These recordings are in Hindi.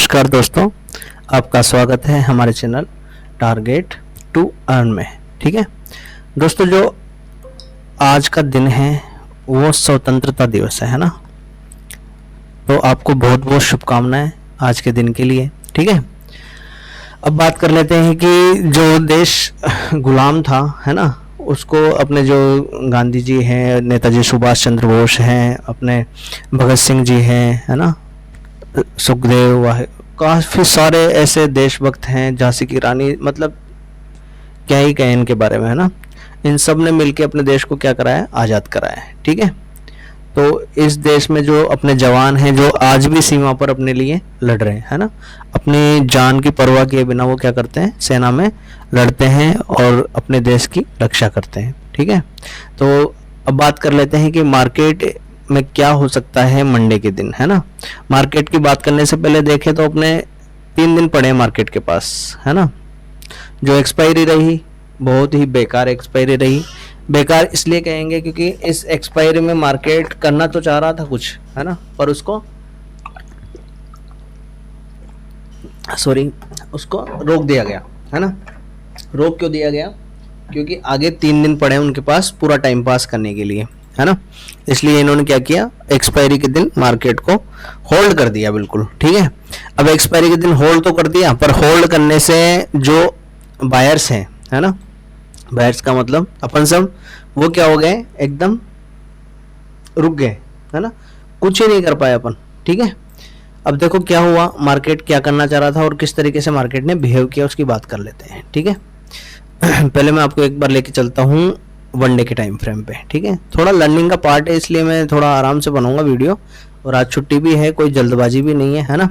नमस्कार दोस्तों, आपका स्वागत है हमारे चैनल टारगेट टू अर्न में। ठीक है दोस्तों, जो आज का दिन है वो स्वतंत्रता दिवस है ना। तो आपको बहुत बहुत शुभकामनाएं आज के दिन के लिए। ठीक है, अब बात कर लेते हैं कि जो देश गुलाम था है ना, उसको अपने जो गांधी जी हैं, नेताजी सुभाष चंद्र बोस हैं, अपने भगत सिंह जी हैं है ना, सुखदेव, काफ़ी सारे ऐसे देशभक्त हैं, झांसी की रानी, मतलब क्या ही कहें इनके बारे में है ना। इन सब ने मिलके अपने देश को क्या कराया, आज़ाद कराया है। ठीक है, तो इस देश में जो अपने जवान हैं, जो आज भी सीमा पर अपने लिए लड़ रहे हैं है ना, अपनी जान की परवाह किए बिना वो क्या करते हैं, सेना में लड़ते हैं और अपने देश की रक्षा करते हैं। ठीक है, तो अब बात कर लेते हैं कि मार्केट में क्या हो सकता है मंडे के दिन है ना। मार्केट की बात करने से पहले देखें तो अपने 3 दिन पड़े हैं मार्केट के पास है ना। जो एक्सपायरी रही बहुत ही बेकार एक्सपायरी रही। बेकार इसलिए कहेंगे क्योंकि इस एक्सपायरी में मार्केट करना तो चाह रहा था कुछ है ना, पर उसको उसको रोक दिया गया है ना। रोक क्यों दिया गया? क्योंकि आगे 3 दिन पड़े हैं उनके पास पूरा टाइम पास करने के लिए है ना, इसलिए इन्होंने क्या किया, एक्सपायरी के दिन मार्केट को होल्ड कर दिया बिल्कुल। ठीक है, अब एक्सपायरी के दिन होल्ड तो कर दिया, पर होल्ड करने से जो बायर्स हैं है ना, बायर्स का मतलब अपन सब, वो क्या हो गए, एकदम रुक गए है ना, कुछ ही नहीं कर पाए अपन। ठीक है, अब देखो क्या हुआ, मार्केट क्या करना चाह रहा था और किस तरीके से मार्केट ने बिहेव किया उसकी बात कर लेते हैं। ठीक है, पहले मैं आपको एक बार लेके चलता हूँ वनडे के टाइम फ्रेम पे। ठीक है, थोड़ा लर्निंग का पार्ट है इसलिए मैं थोड़ा आराम से बनाऊंगा वीडियो, और आज छुट्टी भी है, कोई जल्दबाजी भी नहीं है ना,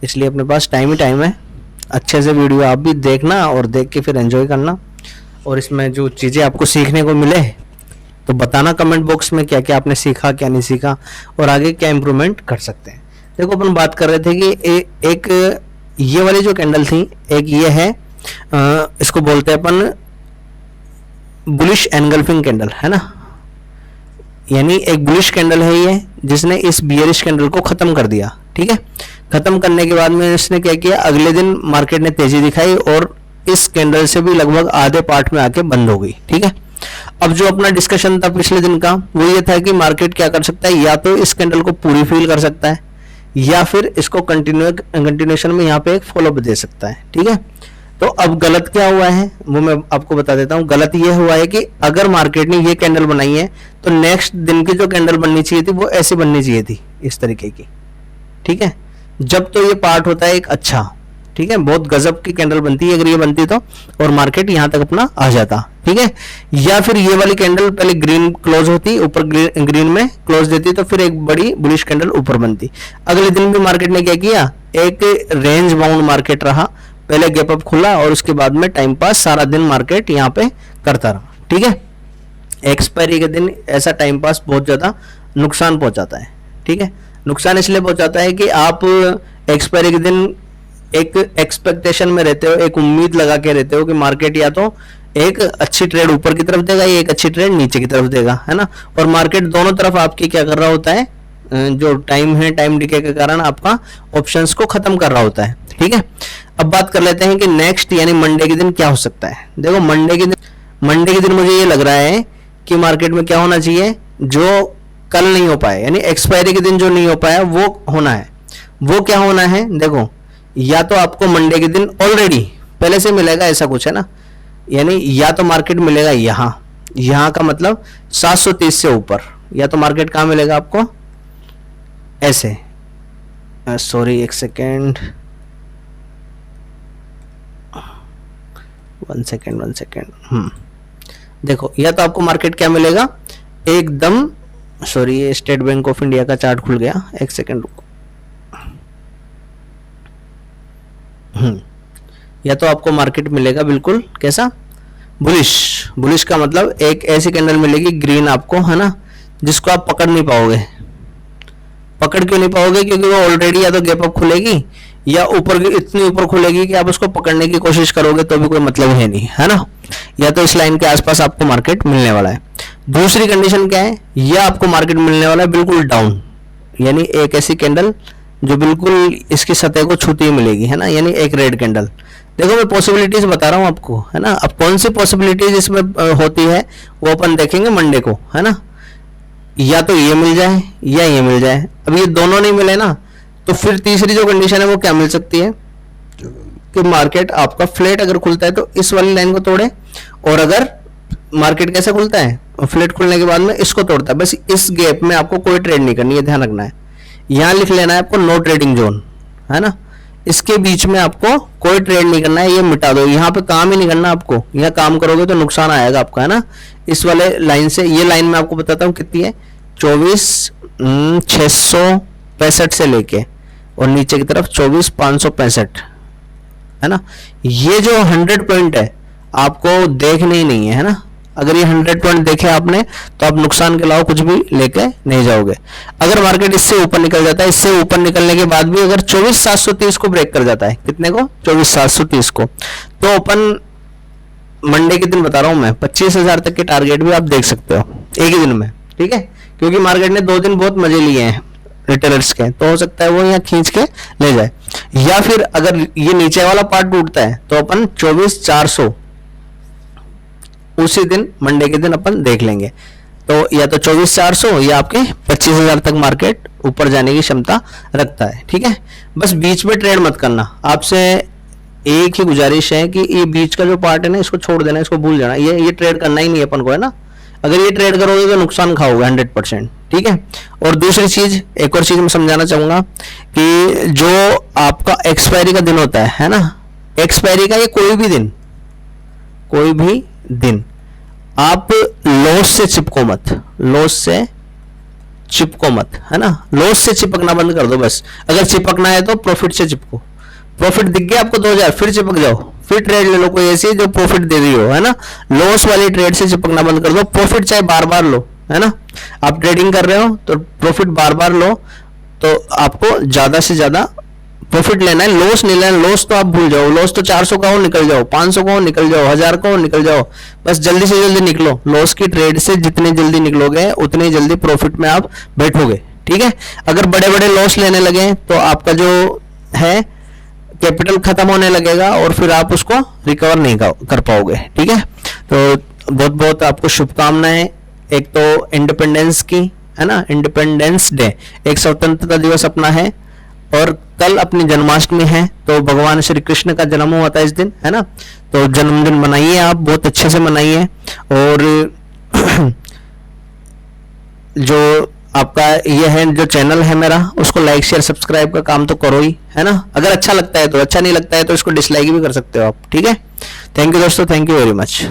इसलिए अपने पास टाइम ही टाइम है। अच्छे से वीडियो आप भी देखना और देख के फिर एंजॉय करना, और इसमें जो चीज़ें आपको सीखने को मिले तो बताना कमेंट बॉक्स में क्या क्या आपने सीखा, क्या नहीं सीखा, और आगे क्या इम्प्रूवमेंट कर सकते हैं। देखो अपन बात कर रहे थे कि एक ये वाली जो कैंडल थी, एक ये है, इसको बोलते हैं अपन बुलिश एनगल्फिंग कैंडल है ना, यानी एक बुलिश कैंडल है ये, जिसने इस बियरिश कैंडल को खत्म कर दिया। ठीक है, खत्म करने के बाद में इसने क्या किया, अगले दिन मार्केट ने तेजी दिखाई और इस कैंडल से भी लगभग आधे पार्ट में आके बंद हो गई। ठीक है, अब जो अपना डिस्कशन था पिछले दिन का वो ये था कि मार्केट क्या कर सकता है, या तो इस कैंडल को पूरी फील कर सकता है या फिर इसको कंटिन्यूएशन में यहाँ पे एक फॉलोअप दे सकता है। ठीक है, तो अब गलत क्या हुआ है वो मैं आपको बता देता हूँ। गलत ये हुआ है कि अगर मार्केट ने ये कैंडल बनाई है तो नेक्स्ट दिन की जो कैंडल बननी चाहिए थी वो ऐसी बननी चाहिए थी, इस तरीके की। ठीक है, जब तो ये पार्ट होता है एक अच्छा, ठीक है, बहुत गजब की कैंडल बनती है अगर ये बनती तो, और मार्केट यहाँ तक अपना आ जाता। ठीक है, या फिर ये वाली कैंडल पहले ग्रीन क्लोज होती, ऊपर ग्रीन में क्लोज देती तो फिर एक बड़ी बुलिश कैंडल ऊपर बनती। अगले दिन भी मार्केट ने क्या किया, एक रेंज बाउंड मार्केट रहा, पहले गैप अप खुला और उसके बाद में टाइम पास सारा दिन मार्केट यहाँ पे करता रहा। ठीक है, एक्सपायरी के दिन ऐसा टाइम पास बहुत ज़्यादा नुकसान पहुंचाता है। ठीक है, नुकसान इसलिए पहुंचाता है कि आप एक्सपायरी के दिन एक एक्सपेक्टेशन में रहते हो, एक उम्मीद लगा के रहते हो कि मार्केट या तो एक अच्छी ट्रेड ऊपर की तरफ देगा या एक अच्छी ट्रेड नीचे की तरफ देगा है ना, और मार्केट दोनों तरफ आपकी क्या कर रहा होता है, जो टाइम है, टाइम डिके के कारण आपका ऑप्शंस को खत्म कर रहा होता है। ठीक है, अब बात कर लेते हैं कि नेक्स्ट यानी मंडे के दिन क्या हो सकता है। देखो मंडे के दिन मुझे ये लग रहा है कि मार्केट में क्या होना चाहिए, जो कल नहीं हो पाए, यानी एक्सपायरी के दिन जो नहीं हो पाया वो होना है। वो क्या होना है, देखो, या तो आपको मंडे के दिन ऑलरेडी पहले से मिलेगा, ऐसा कुछ है ना, यानी या तो मार्केट मिलेगा यहाँ का मतलब 730 से ऊपर, या तो मार्केट कहाँ मिलेगा आपको, ऐसे, सॉरी एक सेकेंड, वन सेकेंड, देखो, या तो आपको मार्केट क्या मिलेगा एकदम, सॉरी ये स्टेट बैंक ऑफ इंडिया का चार्ट खुल गया, एक सेकेंड रुको, या तो आपको मार्केट मिलेगा बिल्कुल कैसा, बुलिश का मतलब एक ऐसी कैंडल मिलेगी ग्रीन आपको है ना, जिसको आप पकड़ नहीं पाओगे। पकड़ क्यों नहीं पाओगे, क्योंकि वो ऑलरेडी या तो गैप अप खुलेगी या ऊपर इतनी ऊपर खुलेगी कि आप उसको पकड़ने की कोशिश करोगे तो भी कोई मतलब है नहीं है ना, या तो इस लाइन के आसपास आपको मार्केट मिलने वाला है। दूसरी कंडीशन क्या है, या आपको मार्केट मिलने वाला है बिल्कुल डाउन, यानी एक ऐसी कैंडल जो बिल्कुल इसकी सतह को छूती हुई मिलेगी, है ना, यानी एक रेड कैंडल। देखो मैं पॉसिबिलिटीज बता रहा हूँ आपको, है ना। अब कौन सी पॉसिबिलिटीज इसमें होती है वो अपन देखेंगे मंडे को, है ना। या तो ये मिल जाए या ये मिल जाए। अब ये दोनों नहीं मिले ना, तो फिर तीसरी जो कंडीशन है वो क्या मिल सकती है कि मार्केट आपका फ्लैट अगर खुलता है तो इस वाली लाइन को तोड़े, और अगर मार्केट कैसे खुलता है, फ्लैट खुलने के बाद में इसको तोड़ता है। बस इस गैप में आपको कोई ट्रेड नहीं करनी है, ध्यान रखना है। यहां लिख लेना है आपको नो ट्रेडिंग जोन, है ना। इसके बीच में आपको कोई ट्रेड नहीं करना है, ये मिटा दो। यहाँ पे काम ही नहीं करना आपको, यहाँ काम करोगे तो नुकसान आएगा आपका, है ना। इस वाले लाइन से, ये लाइन में आपको बताता हूँ कितनी है, 24,665 से लेके और नीचे की तरफ 24,565, है ना। ये जो 100 पॉइंट है आपको देखने ही नहीं है ना। अगर ये 100 पॉइंट देखे आपने तो आप नुकसान के अलावा कुछ भी लेके नहीं जाओगे। अगर मार्केट इससे ऊपर निकल जाता है, इससे ऊपर निकलने के बाद भी अगर 24,730 को ब्रेक कर जाता है, कितने को, 24,730 को, तो अपन मंडे के दिन बता रहा हूं मैं 25,000 तक के टारगेट भी आप देख सकते हो एक ही दिन में, ठीक है। क्योंकि मार्केट ने 2 दिन बहुत मजे लिए हैं रिटेलर्स के, तो हो सकता है वो यहाँ खींच के ले जाए। या फिर अगर ये नीचे वाला पार्ट टूटता है तो अपन 24,400 उसी दिन मंडे के दिन अपन देख लेंगे। तो या तो 24,400 या आपके 25,000 तक मार्केट ऊपर जाने की क्षमता रखता है, ठीक है। बस बीच में ट्रेड मत करना। आपसे एक ही गुजारिश है कि ये बीच का जो पार्ट है ना, इसको छोड़ देना, इसको भूल जाना। ये ट्रेड करना ही नहीं है अपन को, है ना। अगर ये ट्रेड करोगे तो नुकसान खाओगे 100%, ठीक है। और दूसरी चीज, एक और चीज मैं समझाना चाहूंगा कि जो आपका एक्सपायरी का दिन होता है ना, एक्सपायरी का ये कोई भी दिन आप लॉस से चिपको मत, लॉस से चिपको मत, है ना। लॉस से चिपकना बंद कर दो बस। अगर चिपकना है तो प्रॉफिट से चिपको। प्रॉफिट दिख गया आपको 2,000, फिर चिपक जाओ, फिर ट्रेड ले लो कोई ऐसी जो प्रॉफिट दे रही हो, है ना। लॉस वाली ट्रेड से चिपकना बंद कर दो। प्रॉफिट चाहे बार बार लो, है ना। आप ट्रेडिंग कर रहे हो तो प्रॉफिट बार बार लो, तो आपको ज्यादा से ज्यादा प्रॉफिट लेना है, लॉस नहीं लेना। लॉस तो आप भूल जाओ, लॉस तो 400 का हो निकल जाओ, 500 का हो निकल जाओ, 1000 का हो निकल जाओ, बस जल्दी से जल्दी निकलो। लॉस की ट्रेड से जितनी जल्दी निकलोगे उतनी जल्दी प्रॉफिट में आप बैठोगे, ठीक है। अगर बड़े बड़े लॉस लेने लगे तो आपका जो है कैपिटल खत्म होने लगेगा और फिर आप उसको रिकवर नहीं कर पाओगे, ठीक है। तो बहुत बहुत आपको शुभकामनाएं। एक तो इंडिपेंडेंस की, है ना, इंडिपेंडेंस डे, एक स्वतंत्रता दिवस अपना है, और कल अपनी जन्माष्टमी है, तो भगवान श्री कृष्ण का जन्म हुआ था इस दिन, है ना। तो जन्मदिन मनाइए आप, बहुत अच्छे से मनाइए। और जो आपका ये है, जो चैनल है मेरा, उसको लाइक शेयर सब्सक्राइब का काम तो करो ही, है ना। अगर अच्छा लगता है तो, अच्छा नहीं लगता है तो इसको डिसलाइक भी कर सकते हो आप, ठीक है। थैंक यू दोस्तों, थैंक यू वेरी मच।